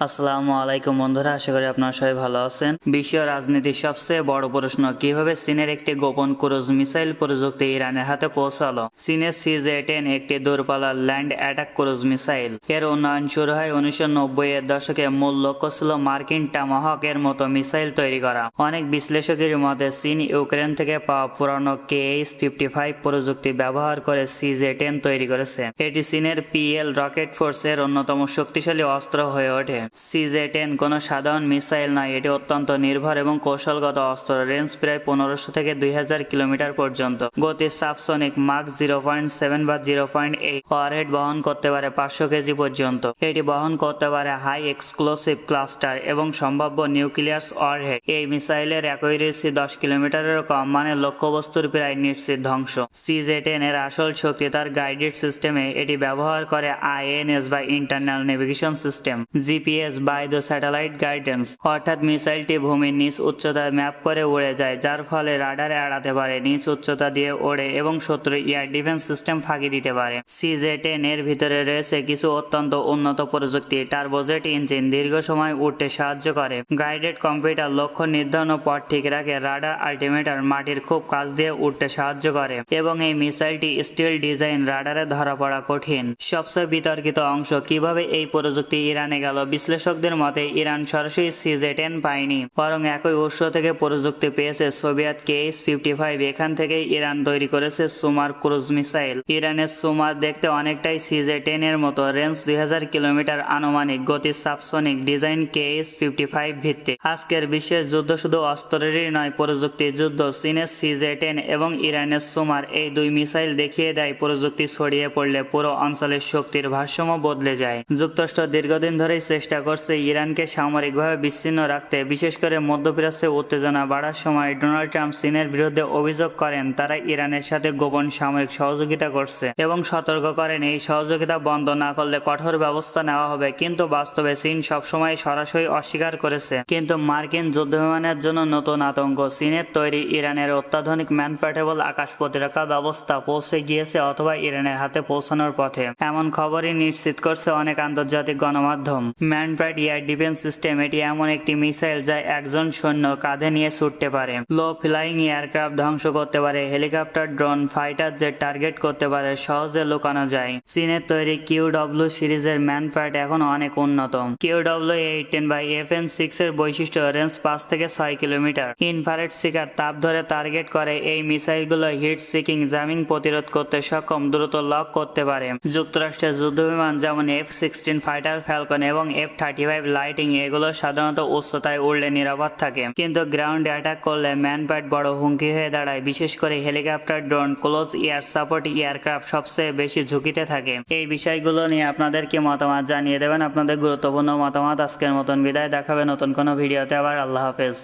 আসসালামু আলাইকুম বন্ধুরা, আশা করি আপনারা সবাই ভালো আছেন। বিশ্ব রাজনীতির সবচেয়ে বড় প্রশ্ন, কিভাবে চীনের একটি গোপন ক্রুজ মিসাইল প্রযুক্তি ইরানের হাতে পৌঁছালো। চীনের CZ-10 একটি দূরপাল্লার ল্যান্ড অ্যাটাক ক্রুজ মিসাইল। এর উন্নয়ন শুরু হয় 1990 এর দশকে। মূল লক্ষ্য ছিল মার্কিন টমাহক এর মতো মিসাইল তৈরি করা। অনেক বিশ্লেষকের মতে চীন ইউক্রেন থেকে পাওয়া পুরানো KH-55 প্রযুক্তি ব্যবহার করে CZ-10 তৈরি করেছে। এটি চীনের PL রকেট ফোর্সের অন্যতম শক্তিশালী অস্ত্র হয়ে ওঠে। CZ-10 কোনো সাধারণ মিসাইল নয়, এটি অত্যন্ত নির্ভর এবং কৌশলগত অস্ত্র। রেঞ্জ প্রায় 1500 থেকে 2000 কিলোমিটার পর্যন্ত। গতি সাবসনিক মাক 0.7 বা 0.8। ওয়ারহেড বহন করতে পারে 500 কেজি পর্যন্ত। এটি বহন করতে পারে হাই এক্সক্লুসিভ ক্লাস্টার এবং সম্ভাব্য নিউক্লিয়াস ওয়ারহেড। এই মিসাইলের অ্যাকুরেসি 10 কিলোমিটারেরও কম, মানে লক্ষ্যবস্তুর প্রায় নিশ্চিত ধ্বংস। CZ-10 এর আসল শক্তি তার গাইডেড সিস্টেমে। এটি ব্যবহার করে INS বা internal navigation system, GPS by the satellite guidance. অর্থাৎ মিসাইলটি ভূমির নিচ উচ্চতায় ম্যাপ করে উড়ে যায়, যার ফলে রাডারে এড়াতে পারে, নিচ উচ্চতা দিয়ে ওড়ে এবং শত্রু এয়ার ডিফেন্স সিস্টেম ফাঁকি দিতে পারে। CZ-10 এর ভিতরে রয়েছে কিছু অত্যন্ত উন্নত প্রযুক্তি। টার্বোজেট ইঞ্জিন দীর্ঘ সময় উঠতে সাহায্য করে। গাইডেড কম্পিউটার লক্ষ্য নির্ধারণ ও পথ ঠিক রাখে। রাডার আল্টিমিটার মাটির খুব কাছ দিয়ে উঠতে সাহায্য করে। এবং এই মিসাইলটি স্টিল ডিজাইন, রাডারে ধরা পড়া কঠিন। সবচেয়ে বিতর্কিত অংশ, কিভাবে এই প্রযুক্তি ইরানে গেল। বিশ্লেষকদের মতে ইরান সরাসরি CZ-10 পায়নি, বরং একই উৎস থেকে প্রযুক্তি পেয়েছে। Soviet KH-55। এখান থেকেই ইরান তৈরি করেছে সুমার ক্রুজ মিসাইল। ইরানের সুমার দেখতে অনেকটাই CZ-10 এর মতো। রেঞ্জ 2000 কিলোমিটার আনুমানিক। গতি সাবসনিক। ডিজাইন KH-55 ভিত্তিক। আজকের বিশ্বের যুদ্ধ শুধু অস্ত্রেরই নয়, প্রযুক্তির যুদ্ধ। চীনের CZ-10 এবং ইরানের সুমার, এই দুই মিসাইল দেখিয়ে দেয় প্রযুক্তি ছড়িয়ে পড়লে পুরো অঞ্চলের শক্তির ভারসাম্য বদলে যায়। যুক্তরাষ্ট্র দীর্ঘদিন ধরেই চেষ্টা করছে ইরানকে সামরিকভাবে বিচ্ছিন্ন রাখতে। বিশেষ করে মধ্যপ্রাচ্যে উত্তেজনা বাড়ার সময় ডোনাল্ড ট্রাম্প চীনের বিরুদ্ধে অভিযোগ করেন তারা ইরানের সাথে গোপন সামরিক সহযোগিতা করছে এবং সতর্ক করেন এই সহযোগিতা বন্ধ না করলে কঠোর ব্যবস্থা নেওয়া হবে। কিন্তু বাস্তবে চীন সবসময় সরাসরি অস্বীকার করেছে। কিন্তু মার্কিন যুদ্ধবিমানের জন্য নতুন আতঙ্ক। চীনের তৈরি ইরানের অত্যাধুনিক ম্যানপার্টেবল আকাশ প্রতিরক্ষা ব্যবস্থা পৌঁছে গিয়েছে অথবা ইরানের হাতে পৌঁছানোর পথে, এমন খবরই নিশ্চিত করছে অনেক আন্তর্জাতিক গণমাধ্যম। ম্যানপার্ট এয়ার ডিফেন্স সিস্টেম, এটি এমন একটি মিসাইল যা একজন সৈন্য কাঁধে নিয়ে ছুটতে পারে। লো ফ্লাইং এয়ারক্রাফট ধ্বংস করতে পারে। Helicopter, drone, fighter jet target করতে পারে। সহজে লুকানো যায়। চীনের তৈরি QW সিরিজের ম্যানপার্ট এখন অনেক উন্নত। QW-18 বা FN-6 এর বৈশিষ্ট্য, রেঞ্জ 5 থেকে 6 কিলোমিটার। ইনফ্রারেড শিকার, তাপ ধরে টার্গেট করে। এই মিসাইলগুলো হিট সিকিং, জামিং প্রতিরোধ করতে সক্ষম, দ্রুত লক করতে পারে। যুক্তরাষ্ট্রের যুদ্ধবিমান যেমন F-16 ফাইটার, ফ্যালকন এবং F-35 লাইটিং, এগুলো সাধারণত উচ্চতায় উড়লে নিরাপদ থাকে, কিন্তু গ্রাউন্ড অ্যাটাক করলে ম্যানপার্ট বড় হুমকি হয়ে দাঁড়ায়। বিশেষ করে helicopter, drone, close air support aircraft সবচেয়ে বেশি ঝুঁকিতে থাকে। এই বিষয়গুলো নিয়ে আপনাদের কি মতামত জানিয়ে দেবেন আপনাদের গুরুত্বপূর্ণ মতামত। আজকের মতন বিদায়, দেখাবে নতুন কোনো ভিডিওতে আবার। আল্লাহ হাফেজ।